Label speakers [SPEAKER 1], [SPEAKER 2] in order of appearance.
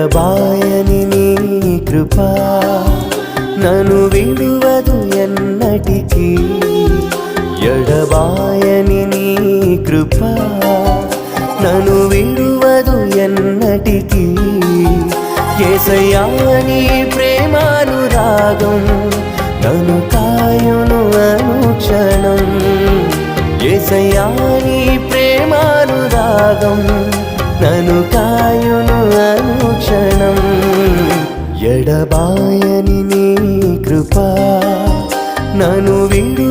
[SPEAKER 1] ఎడబాయని నీ కృప నన్ను విడువదు ఎన్నటికీ ఎడబాయని నీ కృప నన్ను విడువదు ఎన్నటికీ యేసయ్యా నీ ప్రేమానురాగం నన్ను కాయును అనుక్షణం యేసయ్యా నీ ప్రేమానురాగం నన్ను కాయును అనుక్షణం ఎడబాయని నీ కృప నన్ను విడు